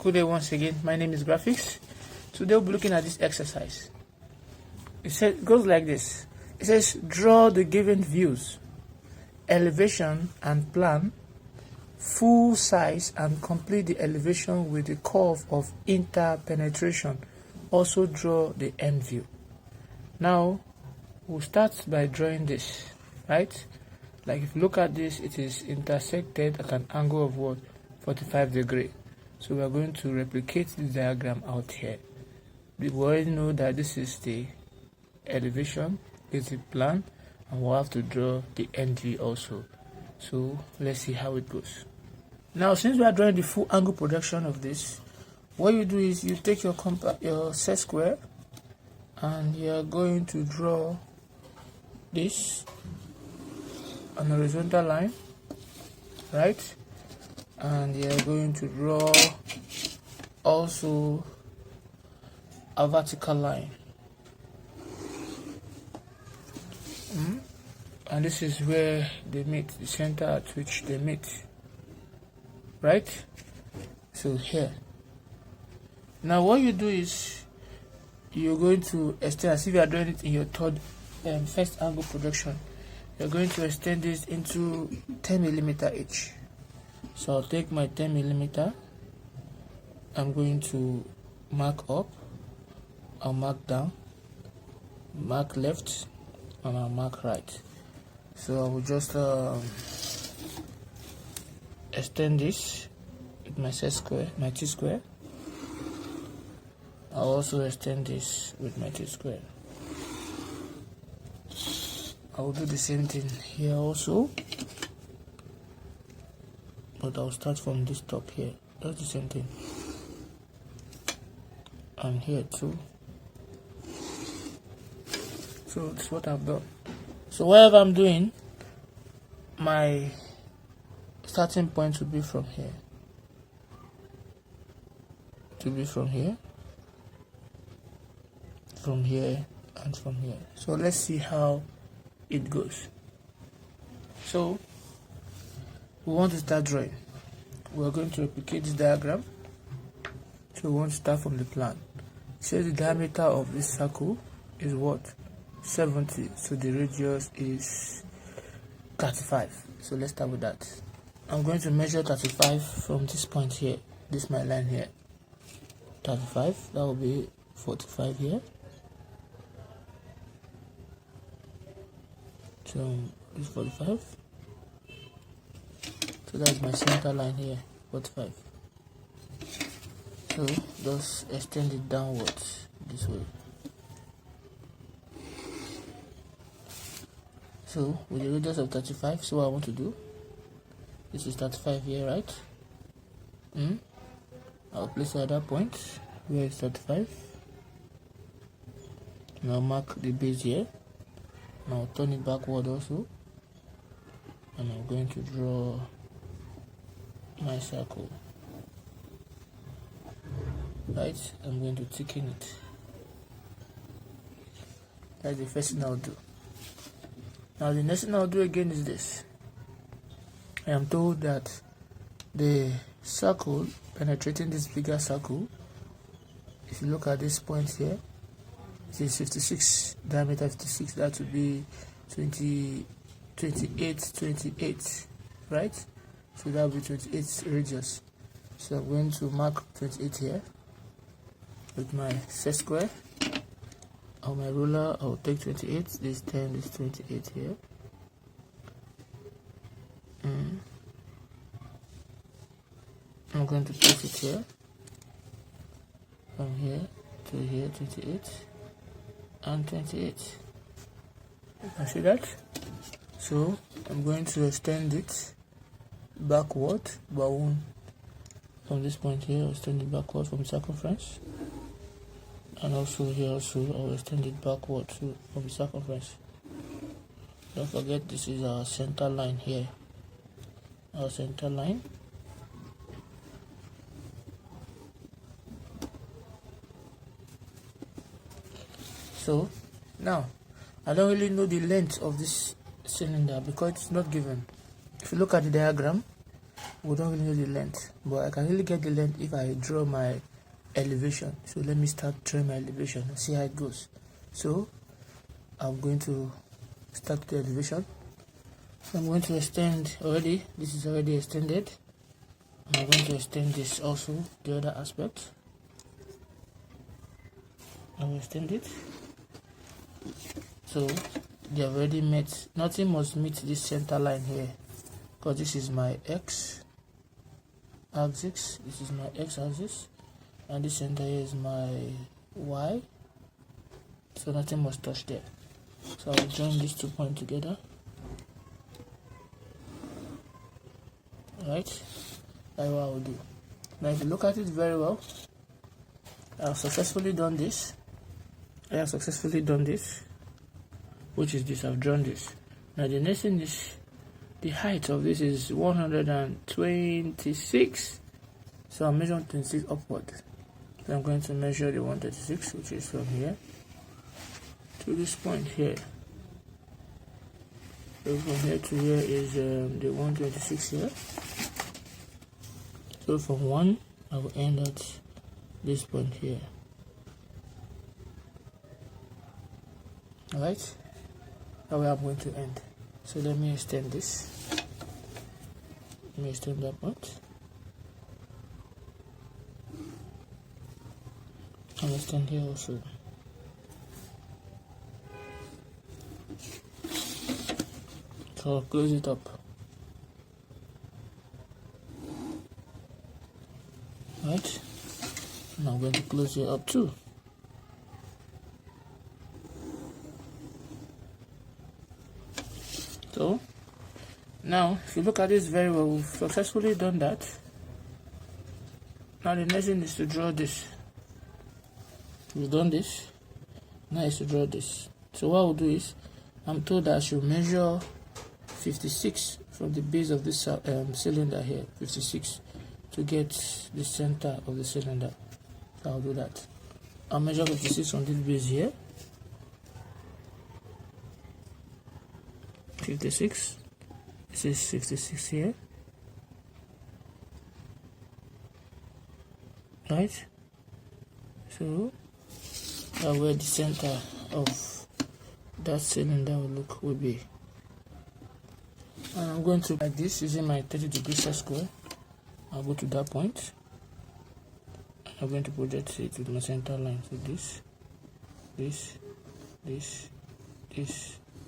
Good day once again. My name is Graphics. Today we'll be looking at this exercise. It goes like this. It says draw the given views, elevation and plan, full size, and complete the elevation with the curve of interpenetration. Also draw the end view. Now we'll start by drawing this, right? Like if you look at this, it is intersected at an angle of what? 45 degrees. So we are going to replicate this diagram out here. We already know that this is the elevation, is the plan, and we'll have to draw the end view also. So let's see how it goes. Now, since we are drawing the full angle projection of this, what you do is you take your set square and you are going to draw this on a horizontal line, right? And you are going to draw also a vertical line. And this is where they meet, the center at which they meet, right? So here. Now what you do is you're going to extend, as if you are doing it in your first angle projection. You're going to extend this into 10 millimeter each. So I'll take my 10 millimeter. I'm going to mark up, I'll mark down, mark left, and I'll mark right. So I will just extend this with my set square, my T-square. I'll also extend this with my T-square. I will do the same thing here also, but I'll start from this top here. That's the same thing. And here too. So that's what I've done. So whatever I'm doing, my starting point will be from here. From here, and from here. So let's see how it goes. So we want to start drawing. We're going to replicate this diagram. So we want to start from the plan. It says the diameter of this circle is what? 70. So the radius is 35. So let's start with that. I'm going to measure 35 from this point here. This is my line here. 35. That will be 45 here. So this is 45. So that's my center line here, 45. So just extend it downwards this way. So with the radius of 35, so what I want to do, this is 35 here, right? I'll place it at that point where it's 35. And I'll mark the base here. And I'll turn it backward also. And I'm going to draw my circle. Right, I'm going to thicken it. That's the first thing I'll do. Now the next thing I'll do again is this. I am told that the circle penetrating this bigger circle, if you look at this point here, it is 56, diameter 56, that would be 28, right? So that will be 28 radius. So I'm going to mark 28 here with my set square. On my ruler, I'll take 28. This 10 is 28 here. I'm going to place it here. From here to here, 28 and 28. You can see that. So I'm going to extend it backward by one. From this point here, I'll extend it backward from circumference. And also here also I'll extend it backward too from circumference. Don't forget, this is our center line here. Our center line. So now I don't really know the length of this cylinder because it's not given. If you look at the diagram, we don't really need the length, but I can really get the length if I draw my elevation. So let me start drawing my elevation and see how it goes. So I'm going to start the elevation. So I'm going to extend already. This is already extended. I'm going to extend this also, the other aspect. I will extend it. So they have already met. Nothing must meet this center line here, because this is my x axis. This is my x axis, and this center here is my y. So nothing must touch there. So I will join these 2 points together. Right, that's what I will do. Now if you look at it very well, I have successfully done this. Which is this. I've drawn this. Now the next thing is, the height of this is 126. So I'm measuring 26 upward. So I'm going to measure the 136, which is from here to this point here. So from here to here is the 126 here. So from 1, I will end at this point here. Alright, that's where I'm going to end. So let me extend this. Let me extend that point. And extend here also. So I'll close it up. Right, and I'm going to close it up too. So now if you look at this very well, we've successfully done that. Now the next thing is to draw this. We've done this. Now is to draw this. So what we'll do is, I'm told that I should measure 56 from the base of this cylinder here, 56, to get the center of the cylinder. So I'll do that. I'll measure 56 from this base here. 56. This is 56 here. Right? So that's where the center of that cylinder will be. And I'm going to like this using my 30-degree set square. I'll go to that point. I'm going to project it with my center line. So this,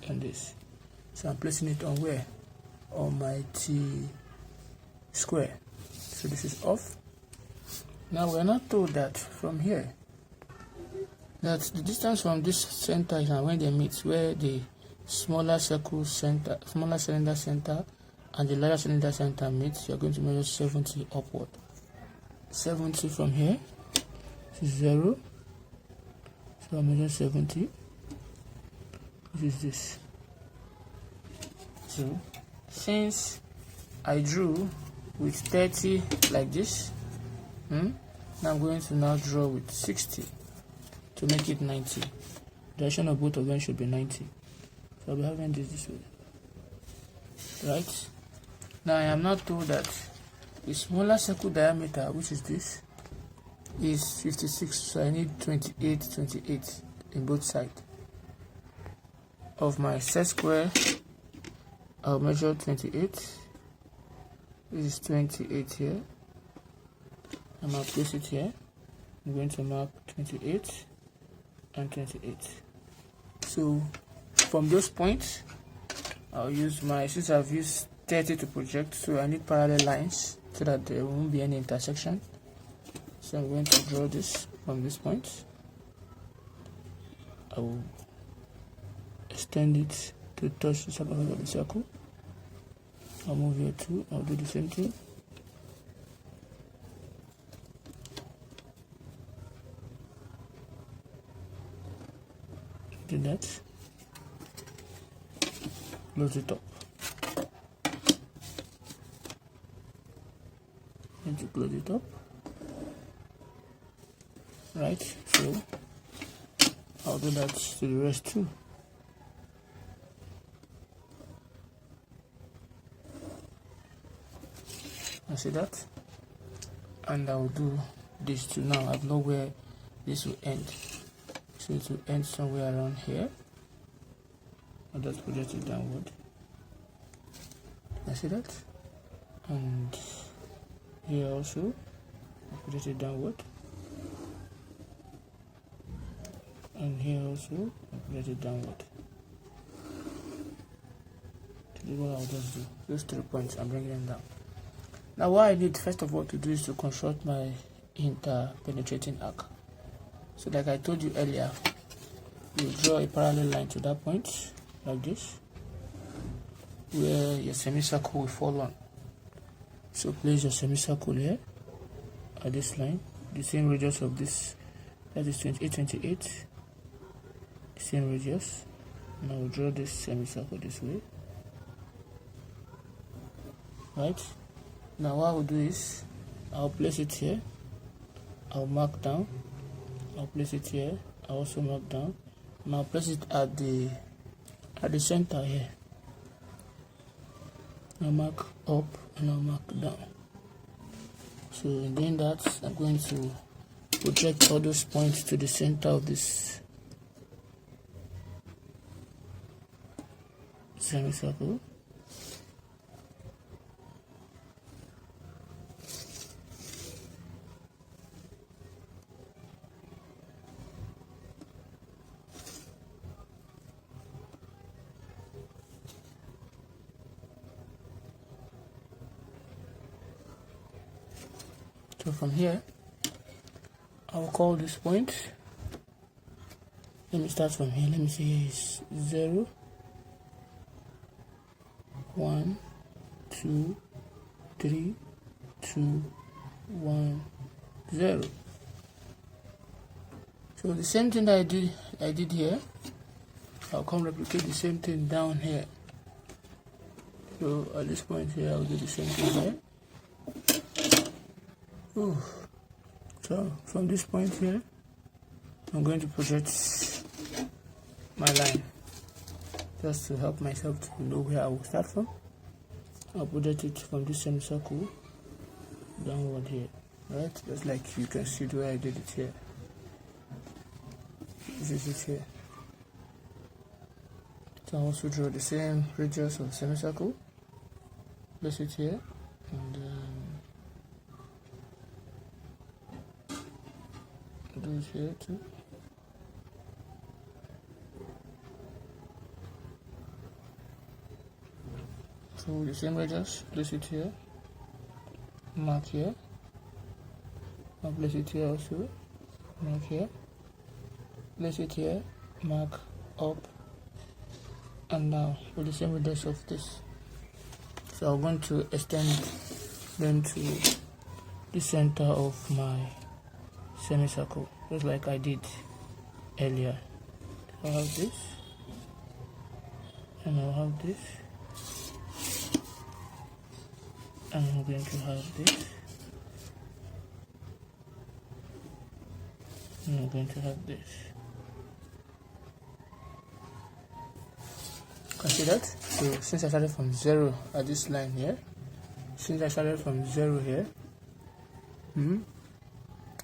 and this. So I'm placing it on where? On my T square. So this is off. Now we're not told that from here, that the distance from this center is when they meet, where the smaller cylinder center and the larger cylinder center meet, you're going to measure 70 upward. 70 from here. This is 0. So I measure 70. This is this. So since I drew with 30 like this, now I'm going to now draw with 60 to make it 90. The direction of both of them should be 90. So I'll be having this way. Right? Now I am not told that the smaller circle diameter, which is this, is 56. So I need 28 in both sides. Of my set square, I'll measure 28. This is 28 here. I'm going to place it here. I'm going to mark 28 and 28. So from those points, I'll use since I've used 30 to project, so I need parallel lines so that there won't be any intersection. So I'm going to draw this from this point. I will extend it to touch the circumference of the circle. I'll move here too. I'll do the same thing. Do that. Close it up. And to close it up. Right, so I'll do that to the rest too. can see that. And I'll do this too. Now I know where this will end, so it will end somewhere around here. I'll just project it downward. I see that. And here also I'll project it downward. And here also I'll project it downward. This is what I'll just do. Those 3 points, I'm bringing them down. Now what I need first of all to do is to construct my interpenetrating arc. So like I told you earlier, you draw a parallel line to that point like this, where your semicircle will fall on. So place your semicircle here at this line, the same radius of this, that is 28, the same radius. Now we'll draw this semicircle this way. Right? Now what I will do is I'll place it here, I'll mark down, I'll place it here, I'll also mark down, and I'll place it at the center here. I'll mark up and I'll mark down. So in doing that, I'm going to project all those points to the center of this semicircle. So from here, I'll call this point. Let me start from here. Let me see, here is 0, 1, 2, 3, 2, 1, 0. So the same thing that I did here, I'll come replicate the same thing down here. So at this point here, I'll do the same thing here. So from this point here, I'm going to project my line just to help myself to know where I will start from. I'll project it from this semicircle downward here, right? Just like you can see the way I did it here. This is it here. So I'll also draw the same radius of semicircle, place it here, and do it here too. So the same radius, place it here, mark here, and place it here also, mark here, place it here, mark up and down with the same radius of this. So I'm going to extend them to the center of my semicircle, just like I did earlier. I'll have this, and I'll have this, and I'm going to have this, and I'm going to have this. Can see that? So since I started from 0 at this line here, since I started from 0 here,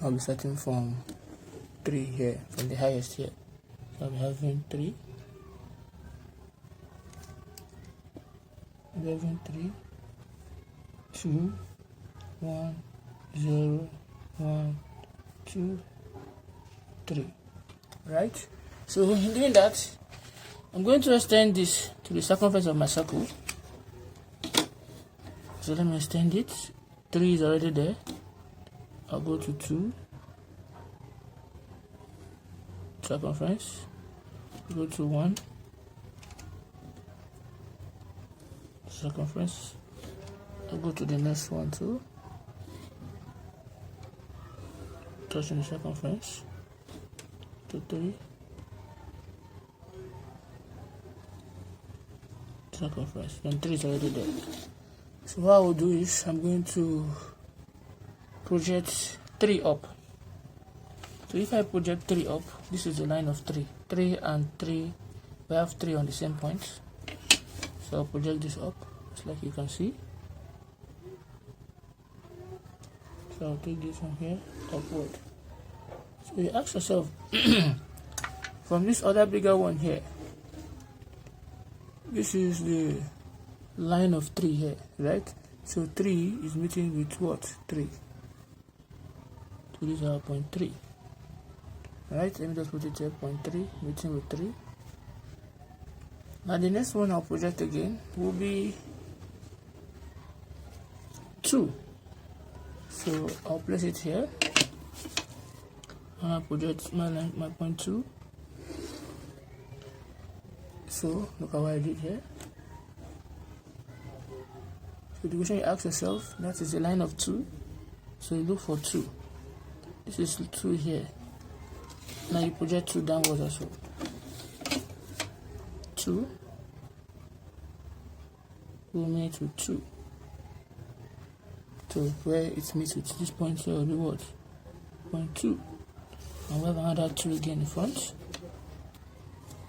I'll be starting from 3 here, from the highest here. So I'll be having 3, 11, 3, 2, 1, 0, 1, 2, 3. Right? So in doing that, I'm going to extend this to the circumference of my circle. So let me extend it. 3 is already there. I'll go to 2, circumference, go to 1, circumference, I'll go to the next one too, touching the circumference, to 3, circumference, then 3 is already there. So what I will do is I'm going to project 3 up. So if I project 3 up, this is the line of 3. 3 and 3, we have 3 on the same point. So I'll project this up, just like you can see. So I'll take this one here upward. So you ask yourself, from this other bigger one here, this is the line of 3 here, right? So 3 is meeting with what? 3. So this is our point 3. Right? Let me just put it here, point 3, meeting with 3. Now the next one I'll project again will be 2. So I'll place it here. And I'll project my line, my point 2. So look at what I did here. So the question you ask yourself, that is a line of 2. So you look for 2. This is 2 here. Now you project 2 downwards as well. 2 will meet with 2. So where it meets with this point here will be what? Point 2. And we have another 2 again in front,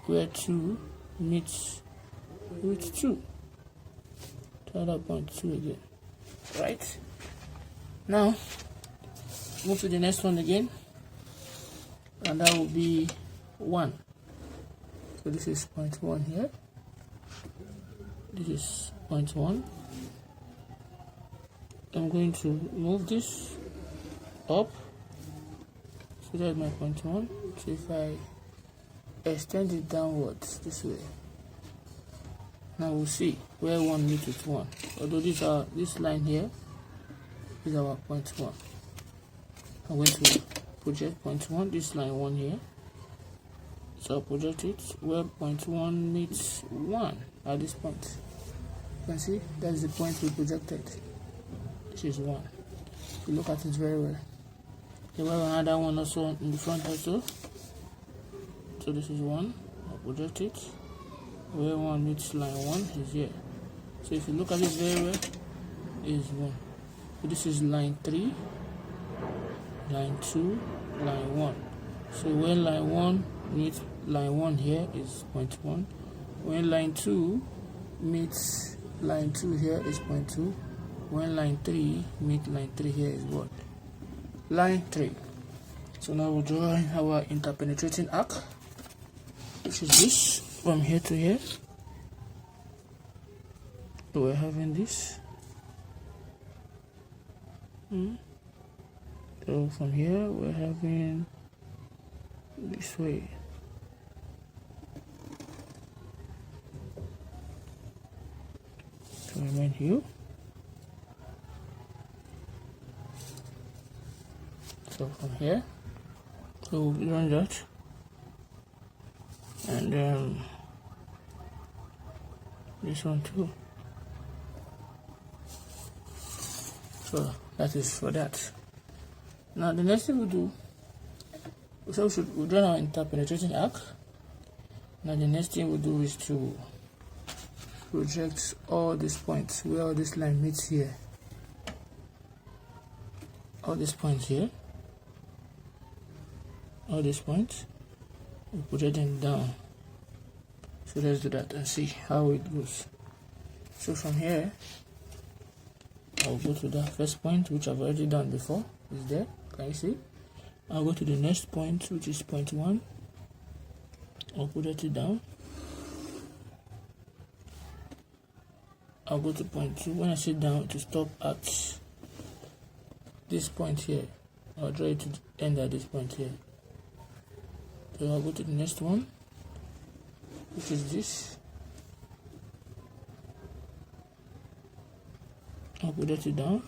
where 2 meets with 2. To another point 2 again. Right? Now move to the next one again, and that will be 1. So this is point 1 here. This is point 1. I'm going to move this up. So that's my point 1. So if I extend it downwards this way, now we'll see where 1 meets with 1. Although this line here is our point 1. I'm going to project point 1, this line 1 here. So I'll project it where point 1 meets 1 at this point. You can see that's the point we projected. This is 1. You look at it very well. Okay, we have another one also in the front also. So this is 1. I'll project it where 1 meets line 1 is here. So if you look at it very well, is 1. So this is line 3, line 2, line 1. So when line 1 meets line 1 here is point 1. When line 2 meets line 2 here is point 2. When line 3 meets line 3 here is what? Line 3. So now we'll draw our interpenetrating arc, which is this from here to here. So we're having this. So from here we're having this way. So remain here. So from here, so we'll run that, and this one too. So that is for that. Now the next thing we'll do, so we'll draw our interpenetrating arc. Now the next thing we'll do is to project all these points where all this line meets here. All these points here. All these points, we project them down. So let's do that and see how it goes. So from here, I'll go to the first point, which I've already done before. Is there? Can you see? I'll go to the next point, which is point 1. I'll project it down. I'll go to point 2. When I sit down to stop at this point here, I'll draw it to end at this point here. So I'll go to the next one, which is this. I'll project it down.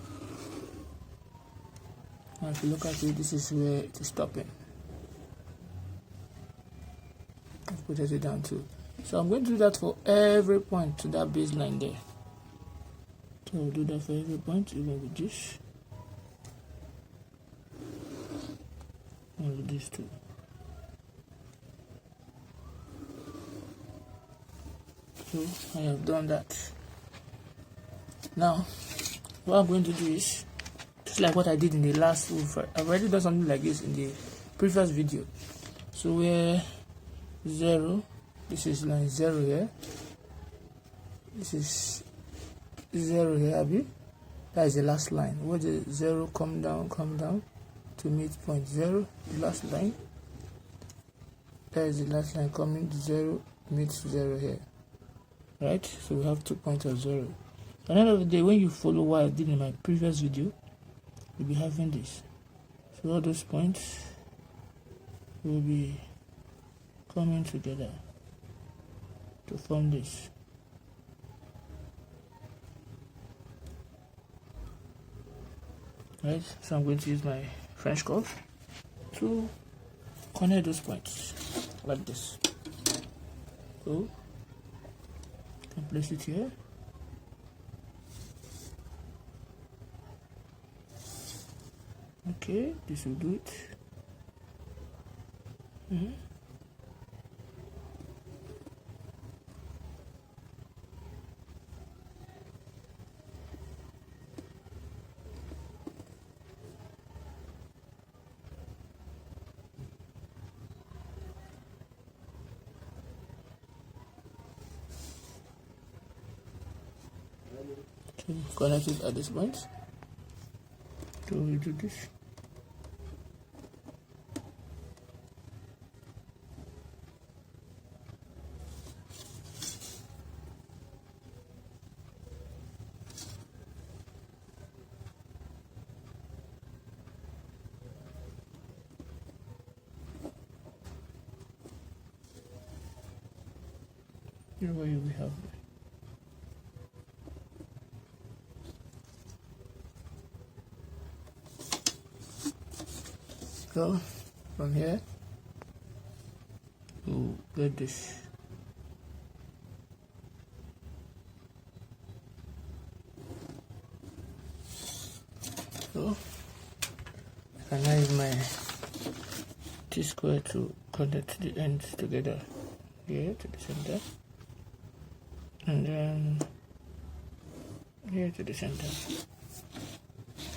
And if you look at it, this is where it is stopping. I'll project it down too. So I'm going to do that for every point to that baseline there. So I'll do that for every point, even with this. And with this too. So I have done that. Now what I'm going to do is just like what I did in the last I've already done something like this in the previous video. So where 0, this is line 0 here, this is 0 here, Abby. That is the last line. Where the 0 come down to meet point 0, the last line. That is the last line coming 0 meets 0 here. Right? So we have 2 points of 0. At the end of the day, when you follow what I did in my previous video, you'll be having this. So all those points will be coming together to form this. Right, so I'm going to use my French curve to connect those points like this. So I can place it here. Okay, this will do it. To connect it at this point. So we do this. Here we have it. So from here we'll get this. So I can now use my T-square to connect the ends together here to the center, and then here to the center.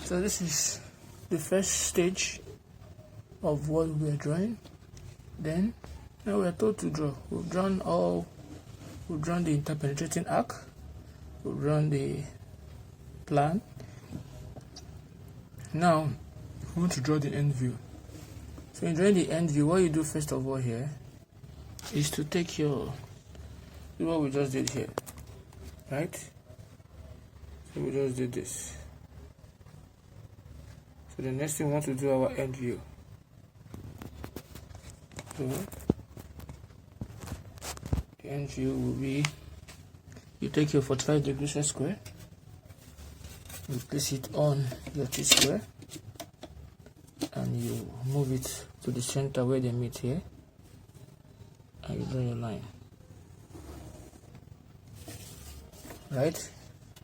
So this is the first stage of what we are drawing. Then now we are told to draw. We've drawn the interpenetrating arc, we've drawn the plan. Now we want to draw the end view. So in drawing the end view, what you do first of all here is to take what we just did here, right? So we just did this. So the next thing we want to do our end view. So the end view will be, you take your 45 degrees square, you place it on your T-square, and you move it to the center where they meet here, and you draw your line. Right?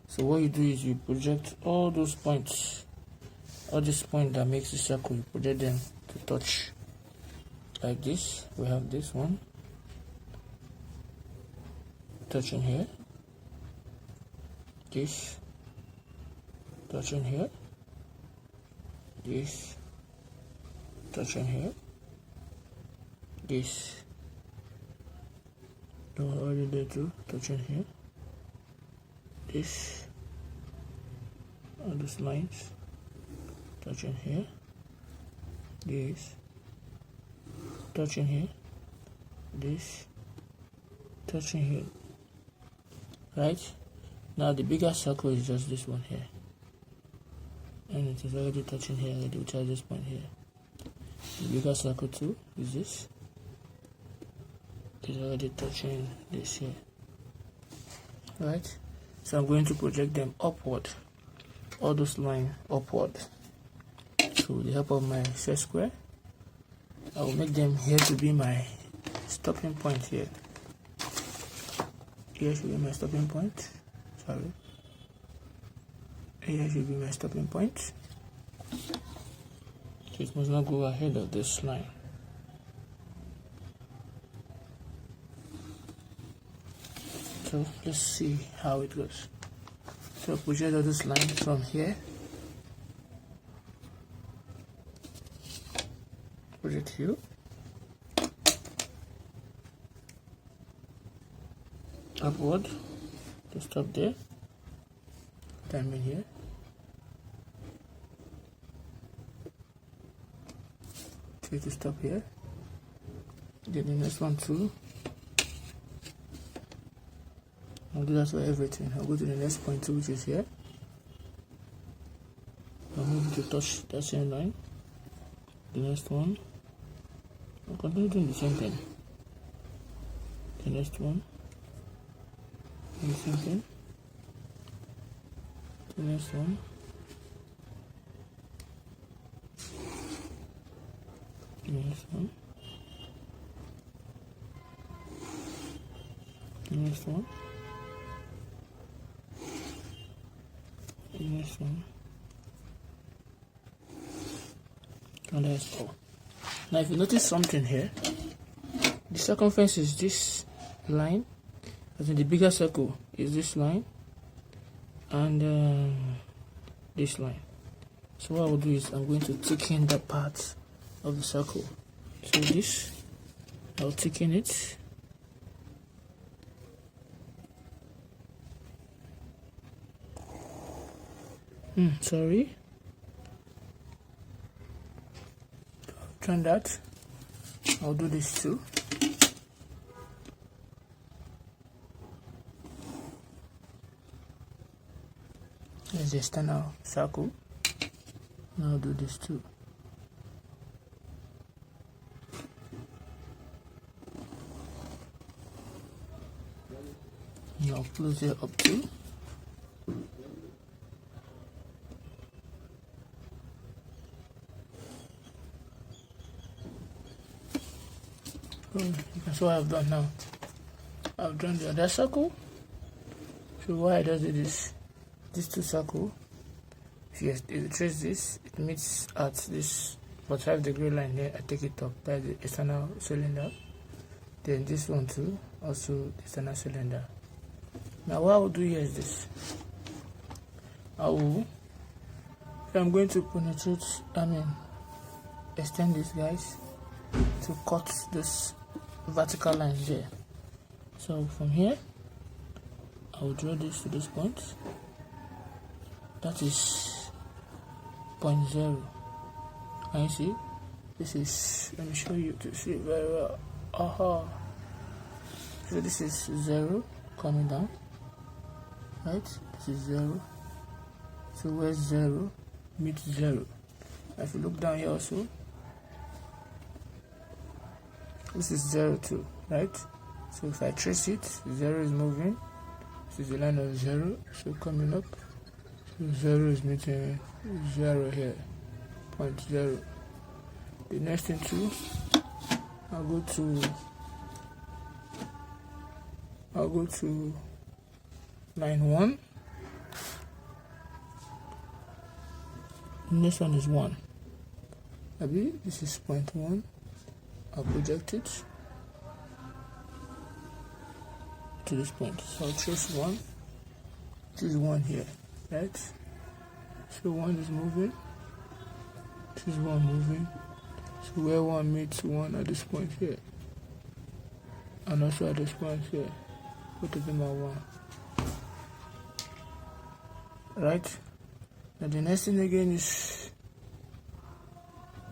So what you do is you project all those points, all this point that makes the circle, you project them to touch. Like this, we have this one touching here, this touching here, this touching here, this already there too, touching here, this, all those lines touching here, this touching here, this touching here. Right? Now the bigger circle is just this one here, and it is already touching here already, which is this point here. The bigger circle too is this. It is already touching this here. Right? So I'm going to project them upward, all those lines upward. So with the help of my set square, I will make them here to be my stopping point here. Here should be my stopping point. Sorry. Here should be my stopping point. So it must not go ahead of this line. So let's see how it goes. So project all this line from here. Project here. Upward to stop there. Time in here. tell it to stop here. Then the next one too. I'll do that for everything. I'll go to the next point too, which is here. I'll move it to touch that same line. The next one, I'll continue doing the same thing. The next one, the same thing. The next one. The next one. The next one. The next one. And that's all. Now if you notice something here, the circumference is this line, as in the bigger circle is this line, and this line. So what I will do is I'm going to thicken that part of the circle. So this, I'll thicken it. Sorry. Turn that. I'll do this too. There's the external circle. Now I'll do this too. Now close it up too. That's what I've done now. I've drawn the other circle. So why I just do this? These two circles. If you trace this, it meets at this 45-degree line here. I take it up. That's the external cylinder. Then this one too, also the external cylinder. Now what I will do here is this. If I'm going to extend these guys to cut this vertical line there. So from here, I will draw this to this point. That is 0.0. Can you see? This is, let me show you to see very well. So this is 0 coming down, right? This is 0. So where's 0 meets 0? If you look down here also, this is 0 too, right? So if I trace it, 0 is moving. This is the line of 0. So coming up, so 0 is meeting 0 here, 0.0. The next thing too, I'll go to line 1. The next one is 1. This is 0.1. I'll project it to this point. So I'll trace 1. This is 1 here, right? So 1 is moving. This is 1 moving. So where 1 meets 1 at this point here, and also at this point here, both of them are 1. Right? Now the next thing again is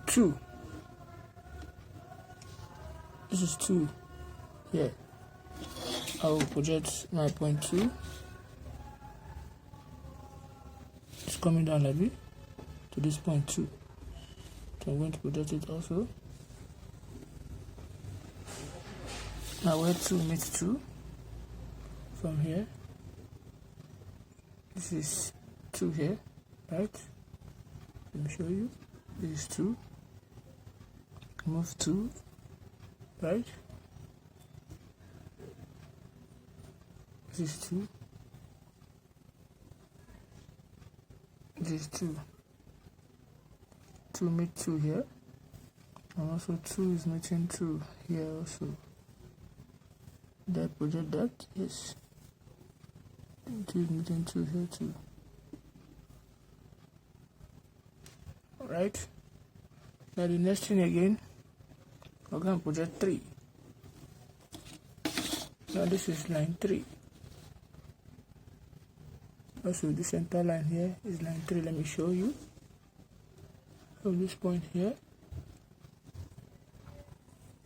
2. This is 2 here. I will project my point 2. It's coming down like this to this point 2. So I'm going to project it also. Now where 2 meets 2 from here. This is 2 here, right? Let me show you. This is 2. Move 2, right? This is 2. This is 2. 2 meet 2 here, and also 2 is meeting 2 here also. Did I project that? Yes. 2 is meeting 2 here too. Alright. Now the next thing again, we're going to project 3. Now this is line 3. Also the center line here is line 3. Let me show you. From this point here,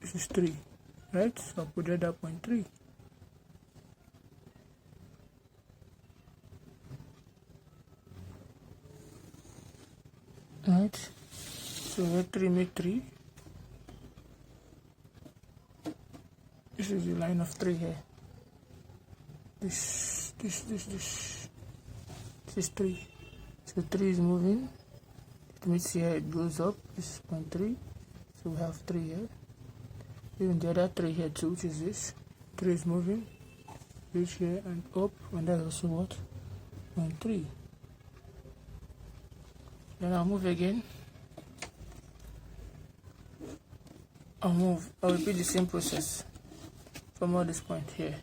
This is 3, right? So I'll project that point 3. Right? So let 3 make 3. This is the line of 3 here. This is 3. So 3 is moving. It means here it goes up. This is point 3. So we have 3 here. Even the other 3 here too, which is this. 3 is moving. Reach here and up. And that's also what? Point 3. Then I'll move again. I'll repeat the same process from all this point here.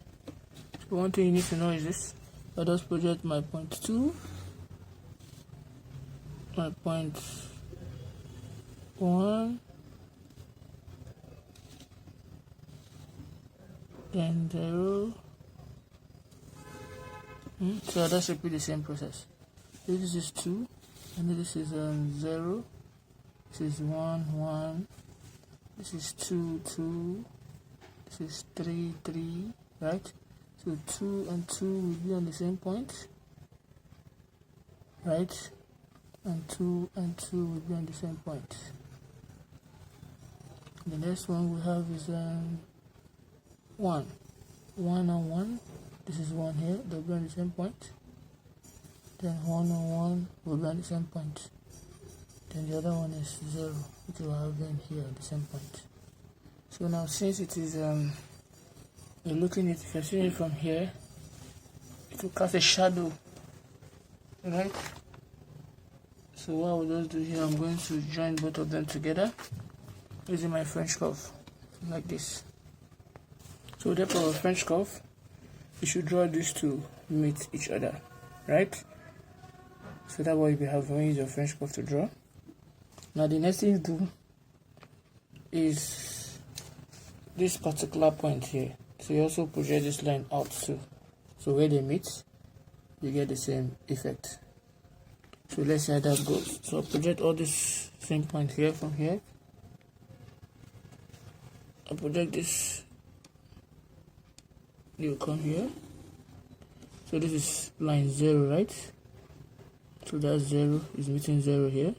So one thing you need to know is this. I just project my point 2, my point 1, then 0. So I'll just repeat the same process. So this is 2, and this is 0. This is 1, 1. This is 2, 2. This is 3, 3. Right? So 2 and 2 will be on the same point. Right? And 2 and 2 will be on the same point. The next one we have is 1. 1 and 1. This is 1 here. They'll be on the same point. Then 1 and 1 will be on the same point. Then the other one is 0, which will have been here at the same point. So now since it is you're looking at it, if you're seeing it from here, it will cast a shadow, right? So what I will just do here, I'm going to join both of them together using my French curve, like this. So therefore, a French curve, you should draw these two meet each other, right? So that's what you have when you use your French curve to draw. Now the next thing you do is this particular point here. So you also project this line out too. So where they meet, you get the same effect. So let's see how that goes. So I'll project all this same point here from here. I'll project this. You come here. So this is line 0, right? So that 0 is meeting 0 here,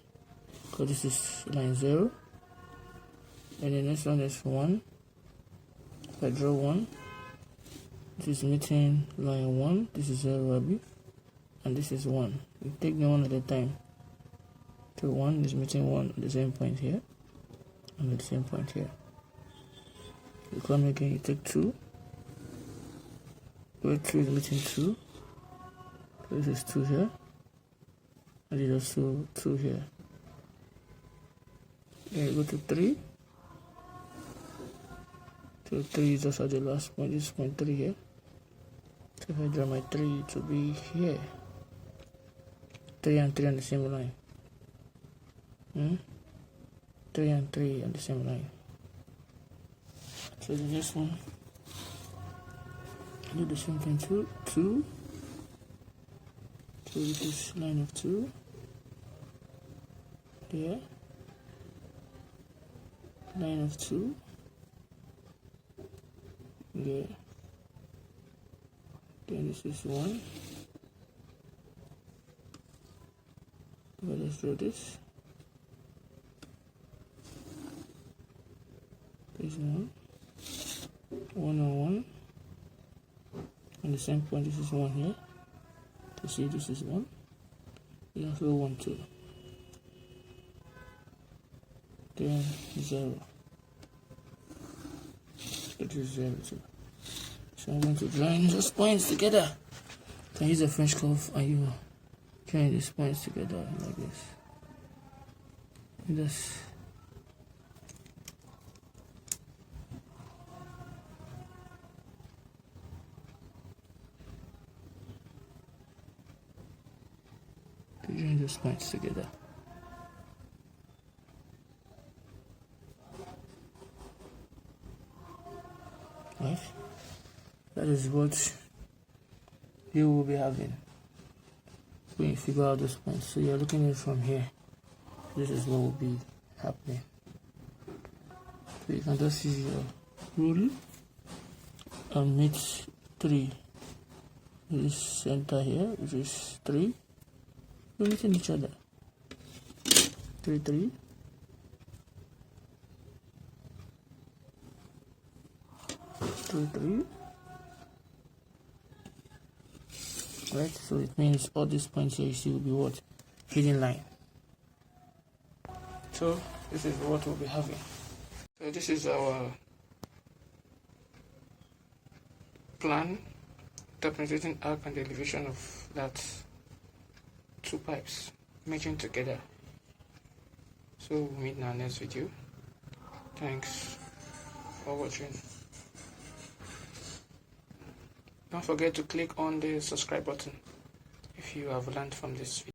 because this is line 0. And the next one is 1. If I draw 1, this is meeting line 1. This is 0, Abi, and this is 1. You take them one at a time. So 1 is meeting 1 at the same point here, and at the same point here. You come again, you take 2. Where 2 is meeting 2. So this is 2 here, and this is also 2 here. Then you go to 3. So 3 is also the last point. This is point 3 here. So if I draw my 3, it will be here. 3 and 3 on the same line. 3 and 3 on the same line. So the next one, do the same thing too. 2. So this is line of 2 here. Line of 2 there. Then this is 1. Let's draw this. This is 1. 1 and 1. On the same point, this is 1 here. You see, this is 1. There's also 1, 2. Then 0. It is 0, 2. So I'm going to join those points together. You can use a French curve and you join these points together like this. This. To join those points together. Right? That is what you will be having when you figure out those points. So you're looking at it from here. This is what will be happening. So you can just use your rule and meet 3. This center here, which is 3. We're meeting each other. 3, 3. 3, 3. Right, so it means all these points here you see will be what? Hidden line. So this is what we'll be having. So this is our plan, interpenetrating arc and the elevation of that 2 pipes merging together. So we'll meet in our next video. Thanks for watching. Don't forget to click on the subscribe button if you have learned from this video.